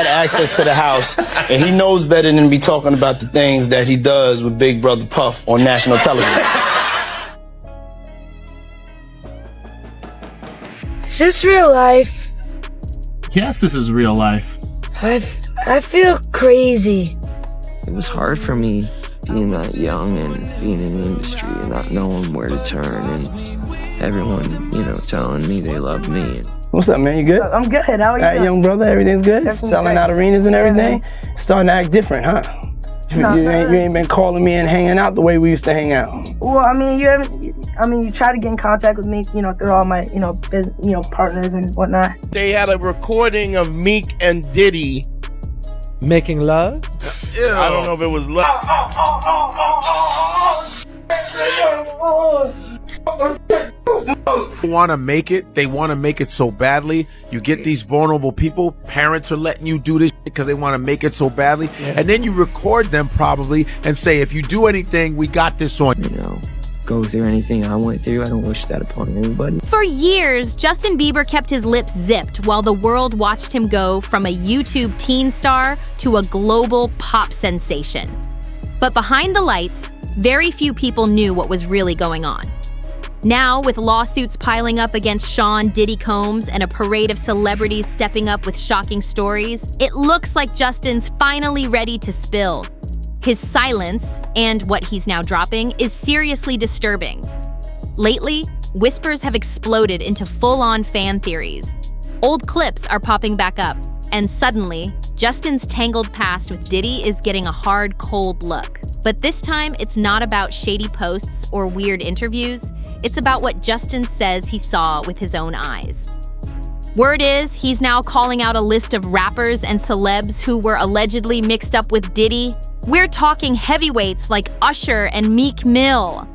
had access to the house, and he knows better than to be talking about the things that he does with Big Brother Puff on national television. Is this real life? Yes, this is real life. I feel crazy. It was hard for me being that young and being in the industry and not knowing where to turn and everyone, telling me they love me. What's up, man? You good? I'm good. How are you? All right, young brother, everything's good? Everything's Selling great. out arenas and everything? Starting to act different, huh? No, you ain't been calling me and hanging out the way we used to hang out. Well, I mean, you try to get in contact with me, through all my, partners and whatnot. They had a recording of Meek and Diddy making love. I don't know if it was love. They want to make it. They want to make it so badly. You get these vulnerable people. Parents are letting you do this because they want to make it so badly. Yeah. And then you record them probably and say, if you do anything, we got this on. Go through anything I went through. I don't wish that upon anybody. For years, Justin Bieber kept his lips zipped while the world watched him go from a YouTube teen star to a global pop sensation. But behind the lights, very few people knew what was really going on. Now, with lawsuits piling up against Sean Diddy Combs and a parade of celebrities stepping up with shocking stories, it looks like Justin's finally ready to spill. His silence, and what he's now dropping, is seriously disturbing. Lately, whispers have exploded into full-on fan theories. Old clips are popping back up, and suddenly, Justin's tangled past with Diddy is getting a hard, cold look. But this time, it's not about shady posts or weird interviews. It's about what Justin says he saw with his own eyes. Word is, he's now calling out a list of rappers and celebs who were allegedly mixed up with Diddy. We're talking heavyweights like Usher and Meek Mill.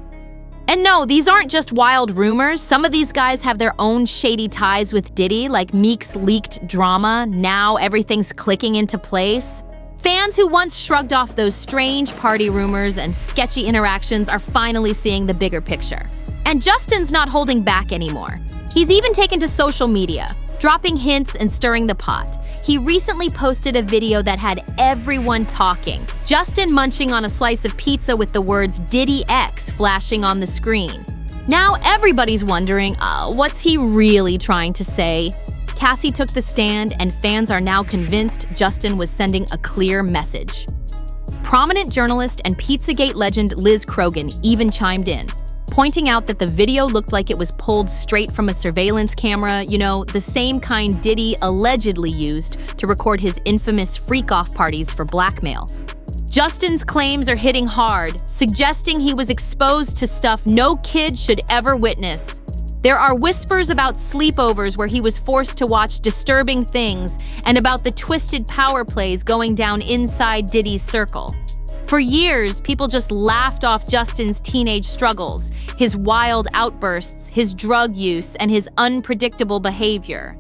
And no, these aren't just wild rumors. Some of these guys have their own shady ties with Diddy, like Meek's leaked drama. Now everything's clicking into place. Fans who once shrugged off those strange party rumors and sketchy interactions are finally seeing the bigger picture. And Justin's not holding back anymore. He's even taken to social media, dropping hints and stirring the pot. He recently posted a video that had everyone talking. Justin munching on a slice of pizza with the words Diddy X flashing on the screen. Now everybody's wondering, what's he really trying to say? Cassie took the stand, and fans are now convinced Justin was sending a clear message. Prominent journalist and Pizzagate legend Liz Krogan even chimed in, pointing out that the video looked like it was pulled straight from a surveillance camera, the same kind Diddy allegedly used to record his infamous freak-off parties for blackmail. Justin's claims are hitting hard, suggesting he was exposed to stuff no kid should ever witness. There are whispers about sleepovers where he was forced to watch disturbing things and about the twisted power plays going down inside Diddy's circle. For years, people just laughed off Justin's teenage struggles, his wild outbursts, his drug use, and his unpredictable behavior.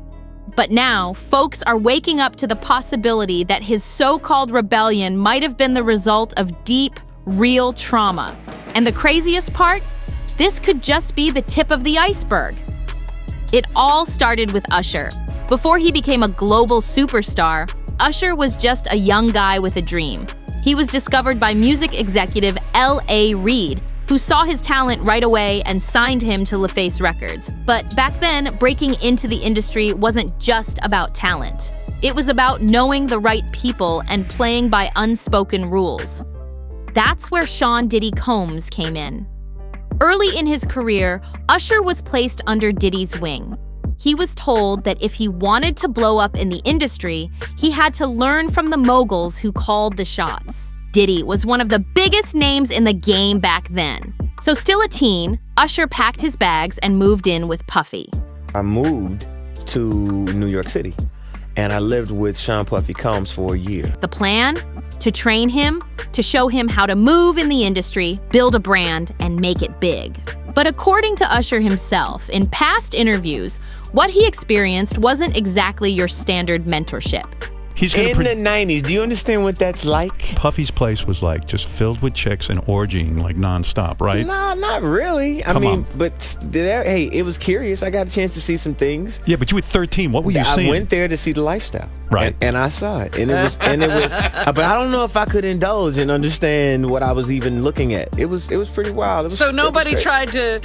But now, folks are waking up to the possibility that his so-called rebellion might have been the result of deep, real trauma. And the craziest part? This could just be the tip of the iceberg. It all started with Usher. Before he became a global superstar, Usher was just a young guy with a dream. He was discovered by music executive L.A. Reid, who saw his talent right away and signed him to LaFace Records. But back then, breaking into the industry wasn't just about talent. It was about knowing the right people and playing by unspoken rules. That's where Sean Diddy Combs came in. Early in his career, Usher was placed under Diddy's wing. He was told that if he wanted to blow up in the industry, he had to learn from the moguls who called the shots. Diddy was one of the biggest names in the game back then. So still a teen, Usher packed his bags and moved in with Puffy. I moved to New York City, and I lived with Sean Puffy Combs for a year. The plan? To train him, to show him how to move in the industry, build a brand, and make it big. But according to Usher himself, in past interviews, what he experienced wasn't exactly your standard mentorship. In the 90s, do you understand what that's like? Puffy's place was like just filled with chicks and orgying like nonstop, right? No, not really. I mean, but hey, it was curious. I got a chance to see some things. Yeah, but you were 13. What were you seeing? I went there to see the lifestyle. Right. And I saw it, and it was, but I don't know if I could indulge and understand what I was even looking at. It was pretty wild. So nobody tried to,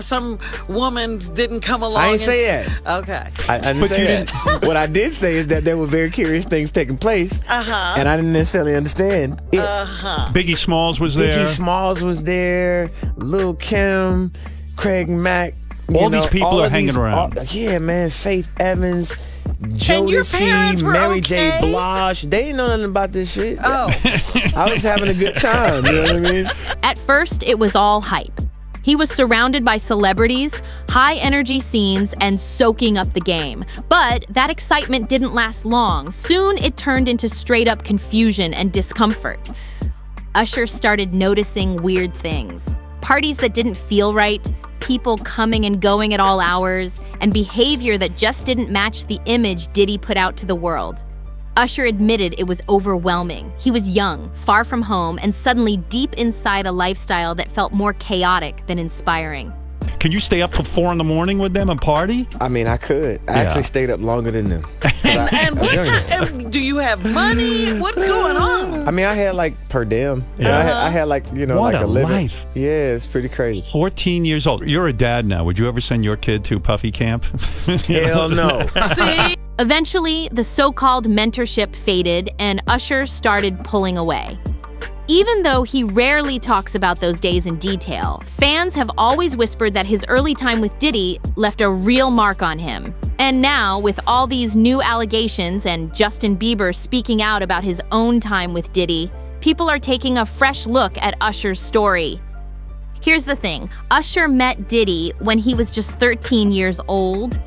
some woman didn't come along. I didn't say that. Okay. I didn't say that. What I did say is that there were very curious things taking place, and I didn't necessarily understand it. Biggie Smalls was there. Biggie Smalls was there. Lil' Kim, Craig Mack. All these people are hanging around. Yeah, man. Faith Evans, And your parents Jodeci, were Mary okay? J. Blige. They didn't know nothing about this shit. Oh. I was having a good time. You know what I mean? At first, it was all hype. He was surrounded by celebrities, high-energy scenes, and soaking up the game. But that excitement didn't last long. Soon, it turned into straight-up confusion and discomfort. Usher started noticing weird things. Parties that didn't feel right, people coming and going at all hours, and behavior that just didn't match the image Diddy put out to the world. Usher admitted it was overwhelming. He was young, far from home, and suddenly deep inside a lifestyle that felt more chaotic than inspiring. Can you stay up till 4 a.m. with them and party? I mean, I could. I actually stayed up longer than them. And do you have money? What's going on? I mean, I had like per diem. I had like, What like a a living. life. Yeah, it's pretty crazy. 14 years old. You're a dad now. Would you ever send your kid to Puffy camp? Hell no. See? Eventually, the so-called mentorship faded and Usher started pulling away. Even though he rarely talks about those days in detail, fans have always whispered that his early time with Diddy left a real mark on him. And now, with all these new allegations and Justin Bieber speaking out about his own time with Diddy, people are taking a fresh look at Usher's story. Here's the thing, Usher met Diddy when he was just 13 years old.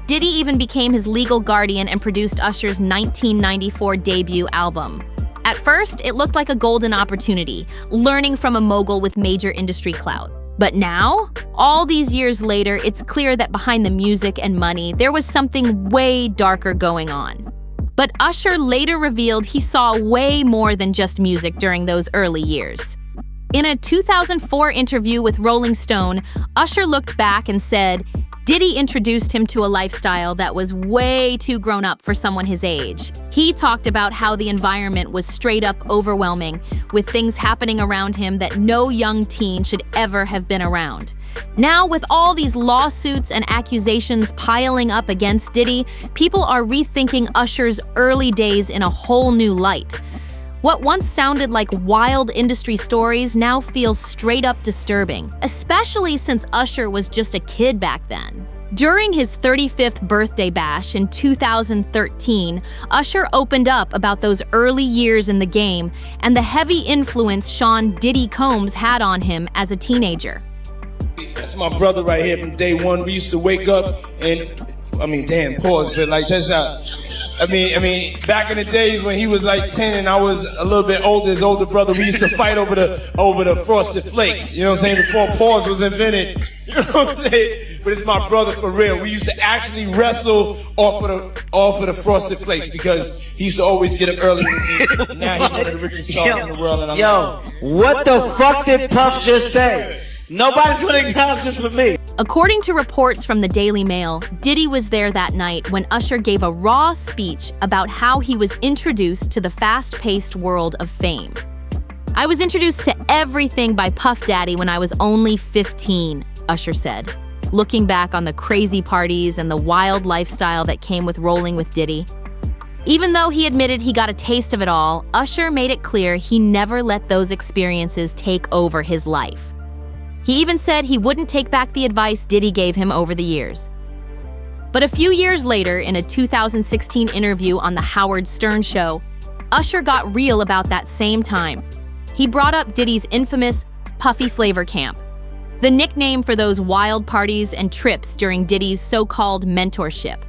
Diddy even became his legal guardian and produced Usher's 1994 debut album. At first, it looked like a golden opportunity, learning from a mogul with major industry clout. But now, all these years later, it's clear that behind the music and money, there was something way darker going on. But Usher later revealed he saw way more than just music during those early years. In a 2004 interview with Rolling Stone, Usher looked back and said, Diddy introduced him to a lifestyle that was way too grown up for someone his age. He talked about how the environment was straight up overwhelming, with things happening around him that no young teen should ever have been around. Now, with all these lawsuits and accusations piling up against Diddy, people are rethinking Usher's early days in a whole new light. What once sounded like wild industry stories now feel straight up disturbing, especially since Usher was just a kid back then. During his 35th birthday bash in 2013, Usher opened up about those early years in the game and the heavy influence Sean Diddy Combs had on him as a teenager. That's my brother right here from day one. We used to wake up and, pause, but like, that's how. Back in the days when he was like 10 and I was a little bit older, his older brother, we used to fight over the Frosted Flakes. You know what I'm saying? Before pause was invented. You know what I'm saying? But it's my brother for real. We used to actually wrestle off of the Frosted Flakes because he used to always get up early. Now he's one of the richest stars in the world. And what the fuck did Puff just say? Nobody's gonna acknowledge this but me. According to reports from the Daily Mail, Diddy was there that night when Usher gave a raw speech about how he was introduced to the fast-paced world of fame. I was introduced to everything by Puff Daddy when I was only 15, Usher said, looking back on the crazy parties and the wild lifestyle that came with rolling with Diddy. Even though he admitted he got a taste of it all, Usher made it clear he never let those experiences take over his life. He even said he wouldn't take back the advice Diddy gave him over the years. But a few years later, in a 2016 interview on The Howard Stern Show, Usher got real about that same time. He brought up Diddy's infamous Puffy Flavor Camp, the nickname for those wild parties and trips during Diddy's so-called mentorship.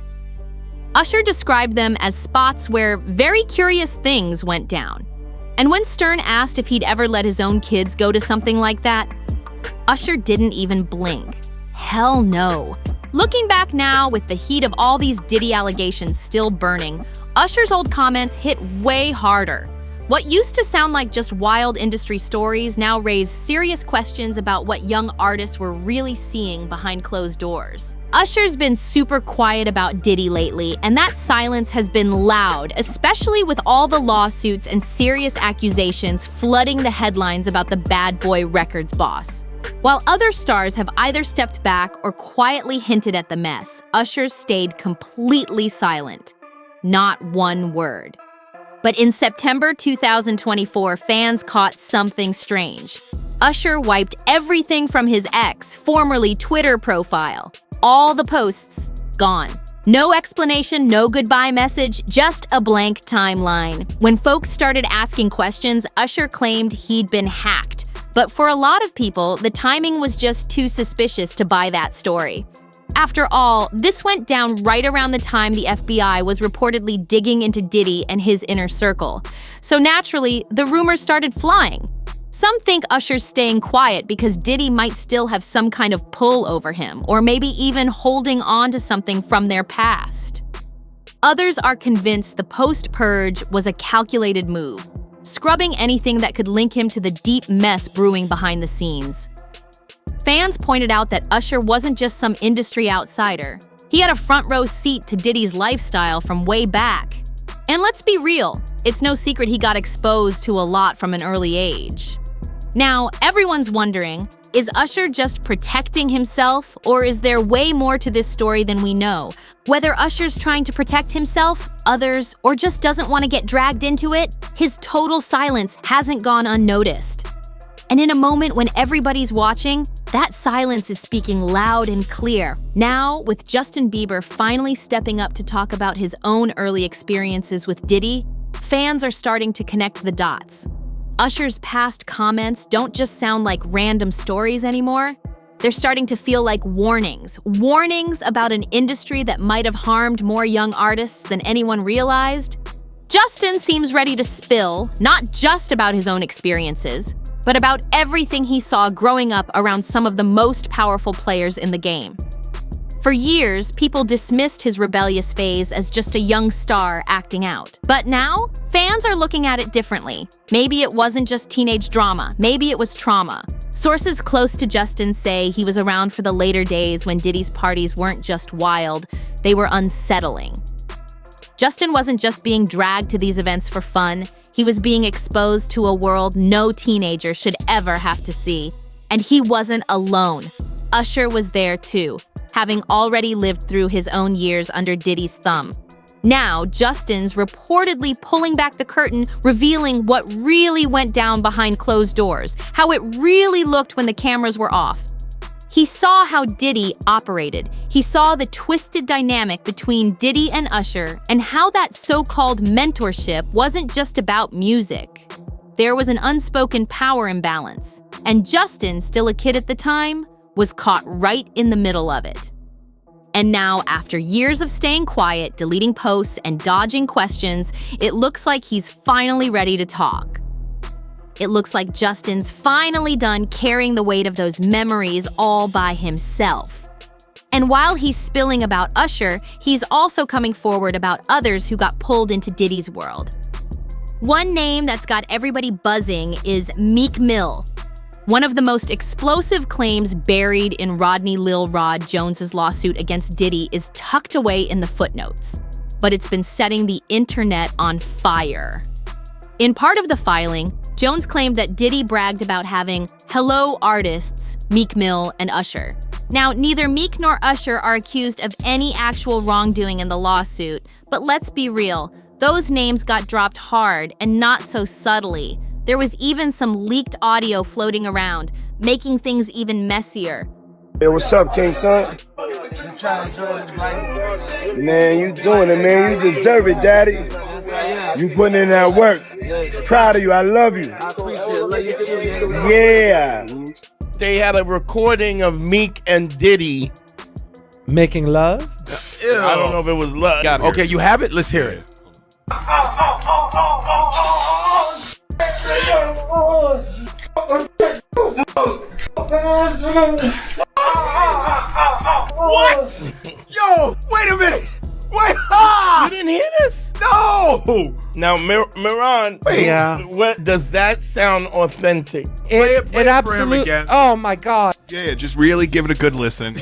Usher described them as spots where very curious things went down. And when Stern asked if he'd ever let his own kids go to something like that, Usher didn't even blink. Hell no. Looking back now, with the heat of all these Diddy allegations still burning, Usher's old comments hit way harder. What used to sound like just wild industry stories now raise serious questions about what young artists were really seeing behind closed doors. Usher's been super quiet about Diddy lately, and that silence has been loud, especially with all the lawsuits and serious accusations flooding the headlines about the Bad Boy Records boss. While other stars have either stepped back or quietly hinted at the mess, Usher stayed completely silent. Not one word. But in September 2024, fans caught something strange. Usher wiped everything from his ex, formerly Twitter profile. All the posts gone. No explanation, no goodbye message, just a blank timeline. When folks started asking questions, Usher claimed he'd been hacked. But for a lot of people, the timing was just too suspicious to buy that story. After all, this went down right around the time the FBI was reportedly digging into Diddy and his inner circle. So naturally, the rumors started flying. Some think Usher's staying quiet because Diddy might still have some kind of pull over him, or maybe even holding on to something from their past. Others are convinced the post-purge was a calculated move, scrubbing anything that could link him to the deep mess brewing behind the scenes. Fans pointed out that Usher wasn't just some industry outsider. He had a front-row seat to Diddy's lifestyle from way back. And let's be real, it's no secret he got exposed to a lot from an early age. Now, everyone's wondering, is Usher just protecting himself, or is there way more to this story than we know? Whether Usher's trying to protect himself, others, or just doesn't want to get dragged into it, his total silence hasn't gone unnoticed. And in a moment when everybody's watching, that silence is speaking loud and clear. Now, with Justin Bieber finally stepping up to talk about his own early experiences with Diddy, fans are starting to connect the dots. Usher's past comments don't just sound like random stories anymore. They're starting to feel like warnings. Warnings about an industry that might have harmed more young artists than anyone realized. Justin seems ready to spill, not just about his own experiences, but about everything he saw growing up around some of the most powerful players in the game. For years, people dismissed his rebellious phase as just a young star acting out. But now, fans are looking at it differently. Maybe it wasn't just teenage drama, maybe it was trauma. Sources close to Justin say he was around for the later days when Diddy's parties weren't just wild, they were unsettling. Justin wasn't just being dragged to these events for fun, he was being exposed to a world no teenager should ever have to see. And he wasn't alone. Usher was there too, having already lived through his own years under Diddy's thumb. Now, Justin's reportedly pulling back the curtain, revealing what really went down behind closed doors, how it really looked when the cameras were off. He saw how Diddy operated. He saw the twisted dynamic between Diddy and Usher and how that so-called mentorship wasn't just about music. There was an unspoken power imbalance, and Justin, still a kid at the time, was caught right in the middle of it. And now, after years of staying quiet, deleting posts, and dodging questions, it looks like he's finally ready to talk. It looks like Justin's finally done carrying the weight of those memories all by himself. And while he's spilling about Usher, he's also coming forward about others who got pulled into Diddy's world. One name that's got everybody buzzing is Meek Mill. One of the most explosive claims buried in Rodney Lil Rod Jones's lawsuit against Diddy is tucked away in the footnotes, but it's been setting the internet on fire. In part of the filing, Jones claimed that Diddy bragged about having hello artists, Meek Mill and Usher. Now, neither Meek nor Usher are accused of any actual wrongdoing in the lawsuit, but let's be real, those names got dropped hard and not so subtly. There was even some leaked audio floating around, making things even messier. Hey, what's up, King Son? Man, you doing it, man. You deserve it, Daddy. You putting in that work. Proud of you. I love you. Yeah. They had a recording of Meek and Diddy making love? I don't know if it was love. Okay, you have it? Let's hear it. What? Yo, wait a minute. Wait, You didn't hear this? No. Now, Miran, what does that sound authentic? It absolutely. Oh my God. Yeah, just really give it a good listen.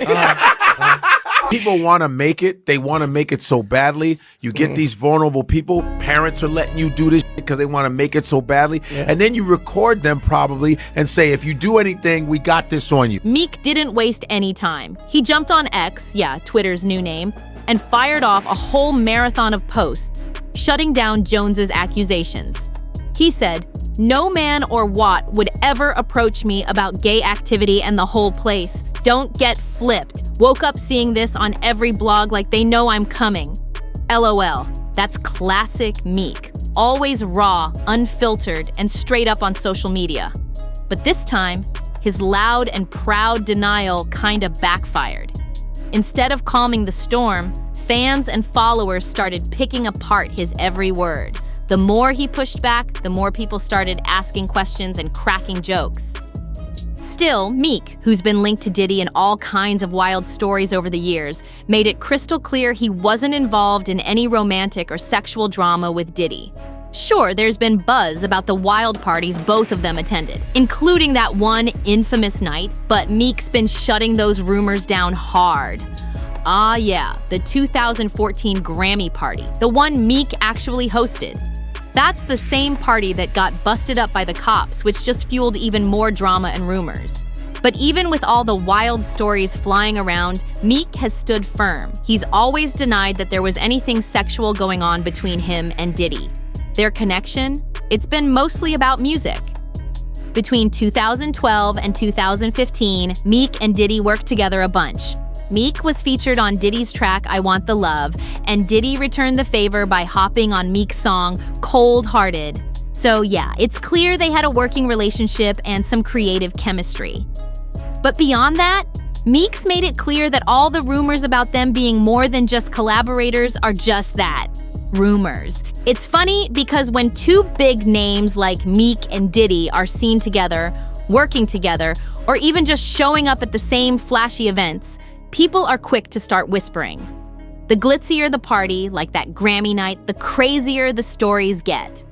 People want to make it. They want to make it so badly. You get these vulnerable people. Parents are letting you do this because they want to make it so badly. And then you record them probably and say, if you do anything, we got this on you. Meek didn't waste any time. He jumped on X, Twitter's new name, and fired off a whole marathon of posts, shutting down Jones's accusations. He said, "No man or Watt would ever approach me about gay activity and the whole place. Don't get flipped. Woke up seeing this on every blog like they know I'm coming. LOL. That's classic Meek. Always raw, unfiltered, and straight up on social media. But this time, his loud and proud denial kinda backfired. Instead of calming the storm, fans and followers started picking apart his every word. The more he pushed back, the more people started asking questions and cracking jokes. Still, Meek, who's been linked to Diddy in all kinds of wild stories over the years, made it crystal clear he wasn't involved in any romantic or sexual drama with Diddy. Sure, there's been buzz about the wild parties both of them attended, including that one infamous night, but Meek's been shutting those rumors down hard. Ah yeah, the 2014 Grammy party, the one Meek actually hosted. That's the same party that got busted up by the cops, which just fueled even more drama and rumors. But even with all the wild stories flying around, Meek has stood firm. He's always denied that there was anything sexual going on between him and Diddy. Their connection? It's been mostly about music. Between 2012 and 2015, Meek and Diddy worked together a bunch. Meek was featured on Diddy's track I Want the Love, and Diddy returned the favor by hopping on Meek's song Cold Hearted. So yeah, it's clear they had a working relationship and some creative chemistry. But beyond that, Meek's made it clear that all the rumors about them being more than just collaborators are just that, rumors. It's funny because when two big names like Meek and Diddy are seen together, working together, or even just showing up at the same flashy events, people are quick to start whispering. The glitzier the party, like that Grammy night, the crazier the stories get.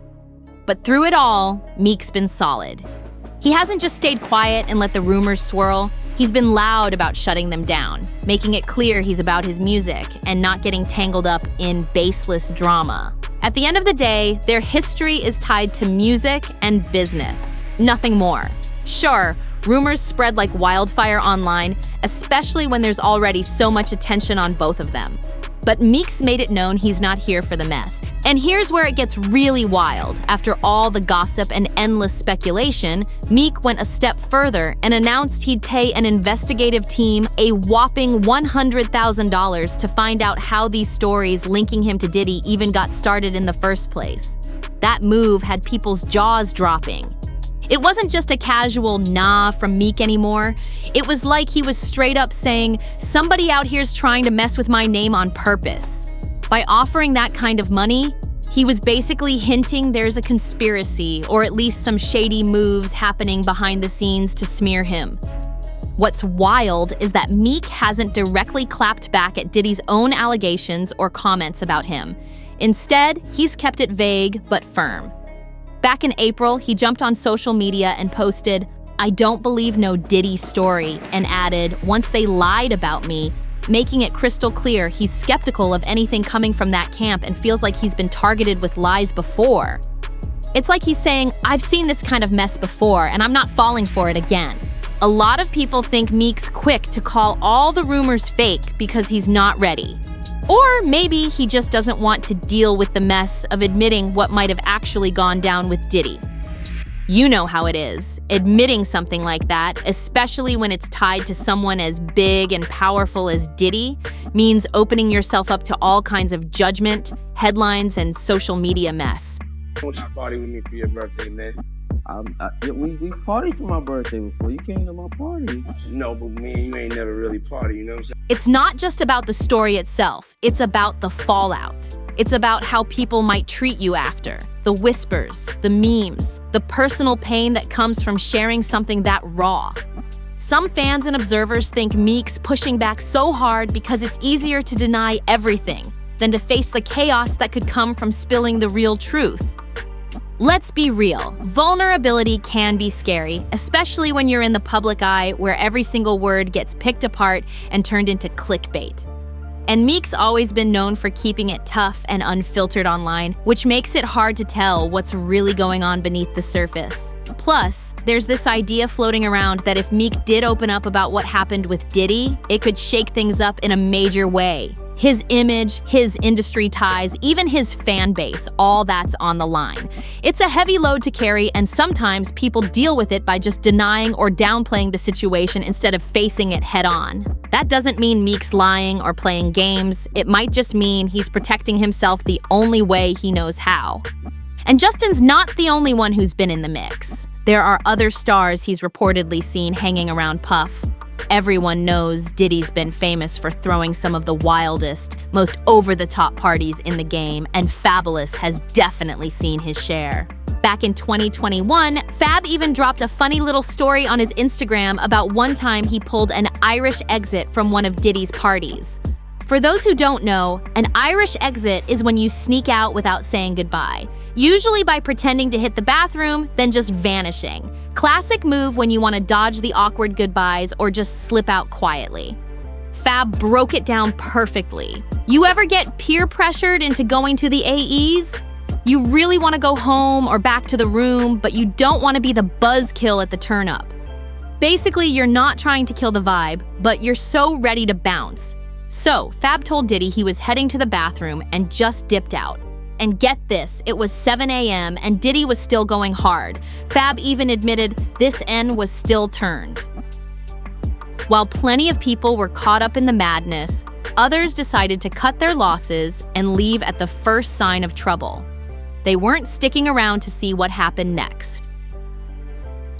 But through it all, Meek's been solid. He hasn't just stayed quiet and let the rumors swirl. He's been loud about shutting them down, making it clear he's about his music and not getting tangled up in baseless drama. At the end of the day, their history is tied to music and business, nothing more. Sure, rumors spread like wildfire online, especially when there's already so much attention on both of them. But Meek's made it known he's not here for the mess. And here's where it gets really wild. After all the gossip and endless speculation, Meek went a step further and announced he'd pay an investigative team a whopping $100,000 to find out how these stories linking him to Diddy even got started in the first place. That move had people's jaws dropping. It wasn't just a casual nah from Meek anymore. It was like he was straight up saying, somebody out here's trying to mess with my name on purpose. By offering that kind of money, he was basically hinting there's a conspiracy or at least some shady moves happening behind the scenes to smear him. What's wild is that Meek hasn't directly clapped back at Diddy's own allegations or comments about him. Instead, he's kept it vague but firm. Back in April, he jumped on social media and posted, "I don't believe no Diddy story," and added, "Once they lied about me," making it crystal clear he's skeptical of anything coming from that camp and feels like he's been targeted with lies before. It's like he's saying, I've seen this kind of mess before and I'm not falling for it again. A lot of people think Meek's quick to call all the rumors fake because he's not ready. Or maybe he just doesn't want to deal with the mess of admitting what might have actually gone down with Diddy. You know how it is. Admitting something like that, especially when it's tied to someone as big and powerful as Diddy, means opening yourself up to all kinds of judgment, headlines, and social media mess. Won't you party with me for your birthday, man? We partied for my birthday before. You came to my party. No, but me and you ain't never really party, you know what I'm saying? It's not just about the story itself. It's about the fallout. It's about how people might treat you after. The whispers, the memes, the personal pain that comes from sharing something that raw. Some fans and observers think Meek's pushing back so hard because it's easier to deny everything than to face the chaos that could come from spilling the real truth. Let's be real, vulnerability can be scary, especially when you're in the public eye where every single word gets picked apart and turned into clickbait. And Meek's always been known for keeping it tough and unfiltered online, which makes it hard to tell what's really going on beneath the surface. Plus, there's this idea floating around that if Meek did open up about what happened with Diddy, it could shake things up in a major way. His image, his industry ties, even his fan base, all that's on the line. It's a heavy load to carry, and sometimes people deal with it by just denying or downplaying the situation instead of facing it head on. That doesn't mean Meek's lying or playing games. It might just mean he's protecting himself the only way he knows how. And Justin's not the only one who's been in the mix. There are other stars he's reportedly seen hanging around Puff. Everyone knows Diddy's been famous for throwing some of the wildest, most over-the-top parties in the game, and Fabulous has definitely seen his share. Back in 2021, Fab even dropped a funny little story on his Instagram about one time he pulled an Irish exit from one of Diddy's parties. For those who don't know, an Irish exit is when you sneak out without saying goodbye, usually by pretending to hit the bathroom, then just vanishing. Classic move when you want to dodge the awkward goodbyes or just slip out quietly. Fab broke it down perfectly. You ever get peer pressured into going to the AEs? You really want to go home or back to the room, but you don't want to be the buzzkill at the turn-up. Basically, you're not trying to kill the vibe, but you're so ready to bounce. So, Fab told Diddy he was heading to the bathroom and just dipped out. And get this, it was 7 a.m. and Diddy was still going hard. Fab even admitted this N was still turned. While plenty of people were caught up in the madness, others decided to cut their losses and leave at the first sign of trouble. They weren't sticking around to see what happened next.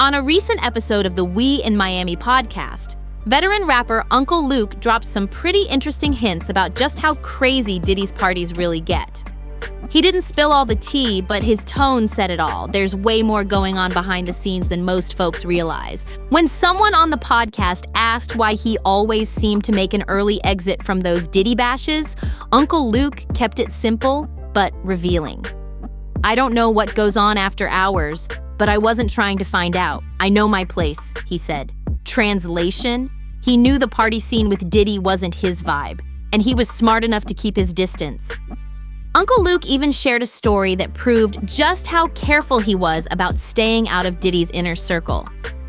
On a recent episode of the We in Miami podcast, veteran rapper Uncle Luke dropped some pretty interesting hints about just how crazy Diddy's parties really get. He didn't spill all the tea, but his tone said it all. There's way more going on behind the scenes than most folks realize. When someone on the podcast asked why he always seemed to make an early exit from those Diddy bashes, Uncle Luke kept it simple, but revealing. I don't know what goes on after hours, but I wasn't trying to find out. I know my place, he said. Translation? He knew the party scene with Diddy wasn't his vibe, and he was smart enough to keep his distance. Uncle Luke even shared a story that proved just how careful he was about staying out of Diddy's inner circle.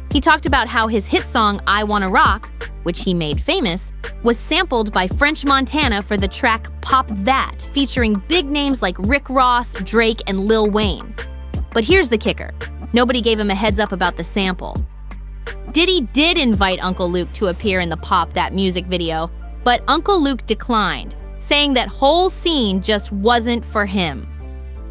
He talked about how his hit song I Wanna Rock, which he made famous, was sampled by French Montana for the track Pop That, featuring big names like Rick Ross, Drake, and Lil Wayne. But here's the kicker. Nobody gave him a heads up about the sample. Diddy did invite Uncle Luke to appear in the Pop That music video, but Uncle Luke declined, saying that whole scene just wasn't for him.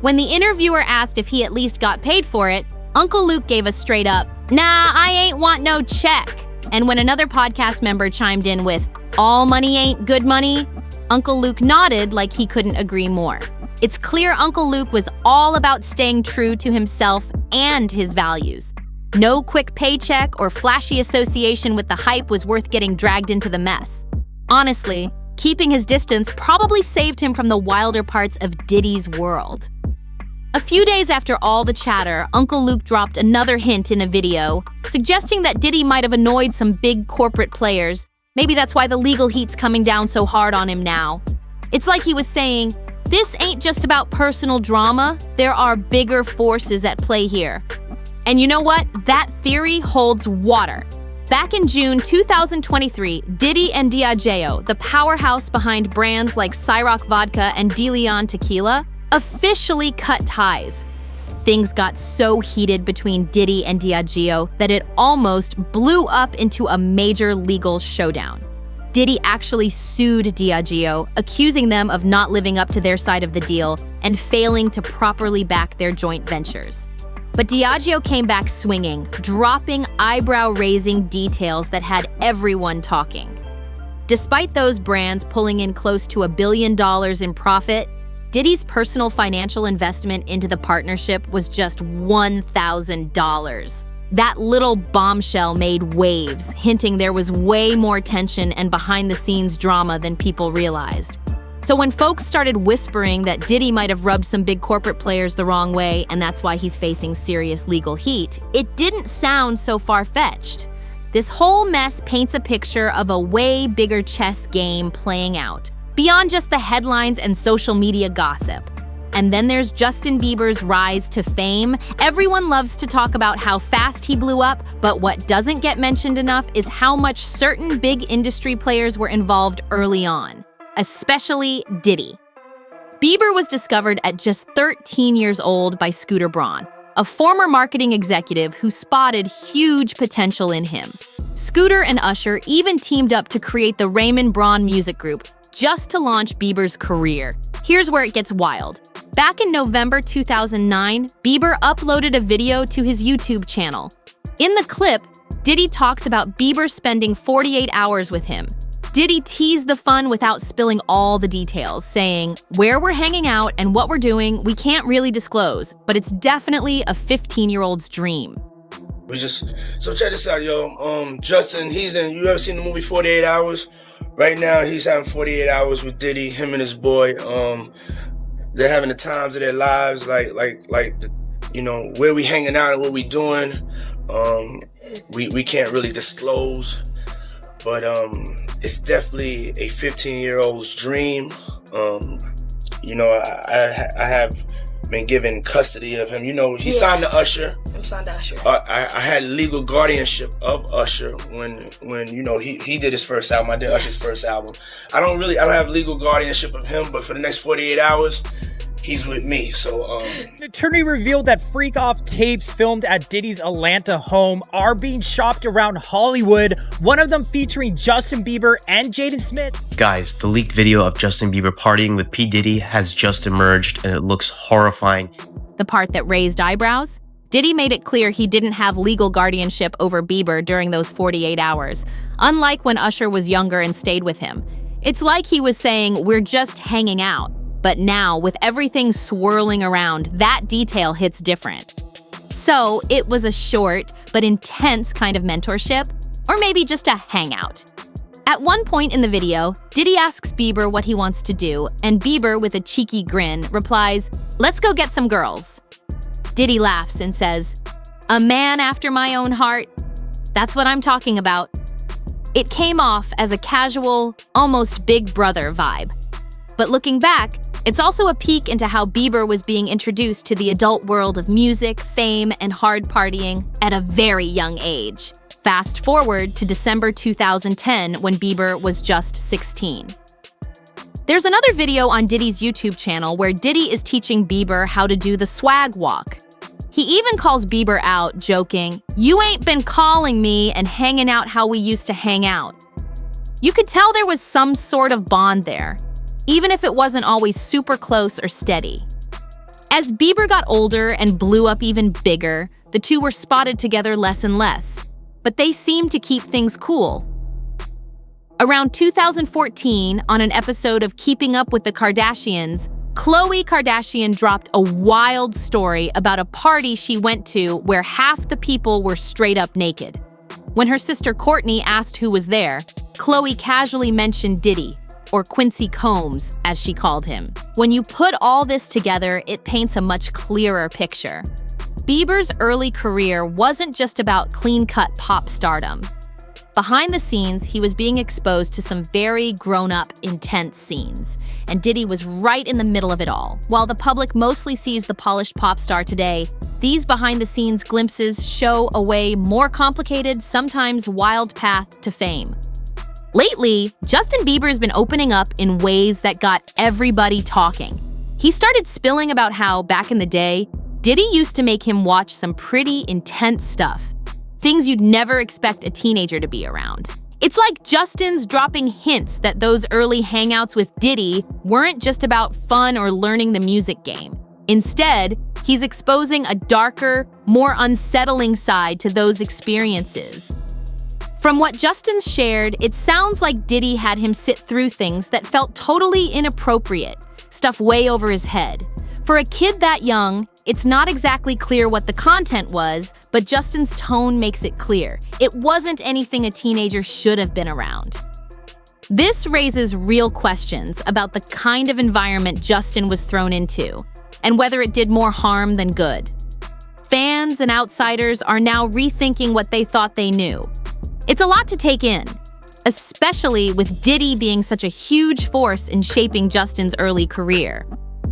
When the interviewer asked if he at least got paid for it, Uncle Luke gave a straight up, "Nah, I ain't want no check." And when another podcast member chimed in with, "All money ain't good money," Uncle Luke nodded like he couldn't agree more. It's clear Uncle Luke was all about staying true to himself and his values. No quick paycheck or flashy association with the hype was worth getting dragged into the mess. Honestly, keeping his distance probably saved him from the wilder parts of Diddy's world. A few days after all the chatter, Uncle Luke dropped another hint in a video, suggesting that Diddy might have annoyed some big corporate players. Maybe that's why the legal heat's coming down so hard on him now. It's like he was saying, this ain't just about personal drama, there are bigger forces at play here. And you know what? That theory holds water. Back in June 2023, Diddy and Diageo, the powerhouse behind brands like Ciroc Vodka and De Leon Tequila, officially cut ties. Things got so heated between Diddy and Diageo that it almost blew up into a major legal showdown. Diddy actually sued Diageo, accusing them of not living up to their side of the deal and failing to properly back their joint ventures. But Diageo came back swinging, dropping eyebrow-raising details that had everyone talking. Despite those brands pulling in close to $1 billion in profit, Diddy's personal financial investment into the partnership was just $1,000. That little bombshell made waves, hinting there was way more tension and behind-the-scenes drama than people realized. So when folks started whispering that Diddy might have rubbed some big corporate players the wrong way and that's why he's facing serious legal heat, it didn't sound so far-fetched. This whole mess paints a picture of a way bigger chess game playing out. beyond just the headlines and social media gossip. And then there's Justin Bieber's rise to fame. Everyone loves to talk about how fast he blew up, but what doesn't get mentioned enough is how much certain big industry players were involved early on, especially Diddy. Bieber was discovered at just 13 years old by Scooter Braun, a former marketing executive who spotted huge potential in him. Scooter and Usher even teamed up to create the Raymond Braun Music Group just to launch Bieber's career. Here's where it gets wild. Back in November 2009, Bieber uploaded a video to his YouTube channel. In the clip, Diddy talks about Bieber spending 48 hours with him. Diddy teased the fun without spilling all the details, saying, "Where we're hanging out and what we're doing, we can't really disclose, but it's definitely a 15-year-old's dream." So check this out, yo. Justin, you ever seen the movie 48 Hours? Right now, he's having 48 hours with Diddy, him and his boy. They're having the times of their lives, where we hanging out and what we doing. We can't really disclose, but it's definitely a 15-year-old's dream. I have been given custody of him. He signed to Usher. I'm signed to Usher. I had legal guardianship of Usher when he did his first album. I did Usher's first album. I don't have legal guardianship of him, but for the next 48 hours, he's with me. So An attorney revealed that freak-off tapes filmed at Diddy's Atlanta home are being shopped around Hollywood, one of them featuring Justin Bieber and Jaden Smith. Guys, the leaked video of Justin Bieber partying with P. Diddy has just emerged and it looks horrifying. The part that raised eyebrows? Diddy made it clear he didn't have legal guardianship over Bieber during those 48 hours, unlike when Usher was younger and stayed with him. It's like he was saying, "We're just hanging out." But now, with everything swirling around, that detail hits different. So it was a short but intense kind of mentorship, or maybe just a hangout. At one point in the video, Diddy asks Bieber what he wants to do, and Bieber, with a cheeky grin, replies, "Let's go get some girls." Diddy laughs and says, "A man after my own heart? That's what I'm talking about." It came off as a casual, almost Big Brother vibe. But looking back, it's also a peek into how Bieber was being introduced to the adult world of music, fame, and hard partying at a very young age. Fast forward to December 2010 when Bieber was just 16. There's another video on Diddy's YouTube channel where Diddy is teaching Bieber how to do the swag walk. He even calls Bieber out, joking, "You ain't been calling me and hanging out how we used to hang out." You could tell there was some sort of bond there, even if it wasn't always super close or steady. As Bieber got older and blew up even bigger, the two were spotted together less and less, but they seemed to keep things cool. Around 2014, on an episode of Keeping Up with the Kardashians, Khloe Kardashian dropped a wild story about a party she went to where half the people were straight up naked. When her sister Kourtney asked who was there, Khloe casually mentioned Diddy, or Quincy Combs, as she called him. When you put all this together, it paints a much clearer picture. Bieber's early career wasn't just about clean-cut pop stardom. Behind the scenes, he was being exposed to some very grown-up, intense scenes, and Diddy was right in the middle of it all. While the public mostly sees the polished pop star today, these behind-the-scenes glimpses show a way more complicated, sometimes wild path to fame. Lately, Justin Bieber's been opening up in ways that got everybody talking. He started spilling about how, back in the day, Diddy used to make him watch some pretty intense stuff. Things you'd never expect a teenager to be around. It's like Justin's dropping hints that those early hangouts with Diddy weren't just about fun or learning the music game. Instead, he's exposing a darker, more unsettling side to those experiences. From what Justin's shared, it sounds like Diddy had him sit through things that felt totally inappropriate, stuff way over his head. For a kid that young, it's not exactly clear what the content was, but Justin's tone makes it clear. It wasn't anything a teenager should have been around. This raises real questions about the kind of environment Justin was thrown into, and whether it did more harm than good. Fans and outsiders are now rethinking what they thought they knew. It's a lot to take in. especially with Diddy being such a huge force in shaping Justin's early career.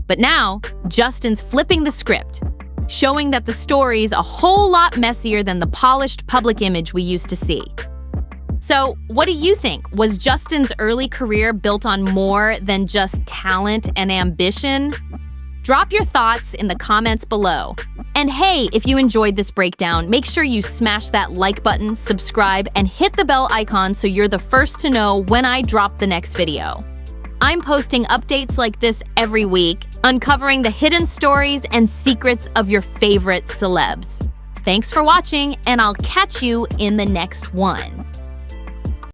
But now, Justin's flipping the script, showing that the story's a whole lot messier than the polished public image we used to see. So, what do you think? Was Justin's early career built on more than just talent and ambition? Drop your thoughts in the comments below. And hey, if you enjoyed this breakdown, make sure you smash that like button, subscribe, and hit the bell icon so you're the first to know when I drop the next video. I'm posting updates like this every week, uncovering the hidden stories and secrets of your favorite celebs. Thanks for watching, and I'll catch you in the next one.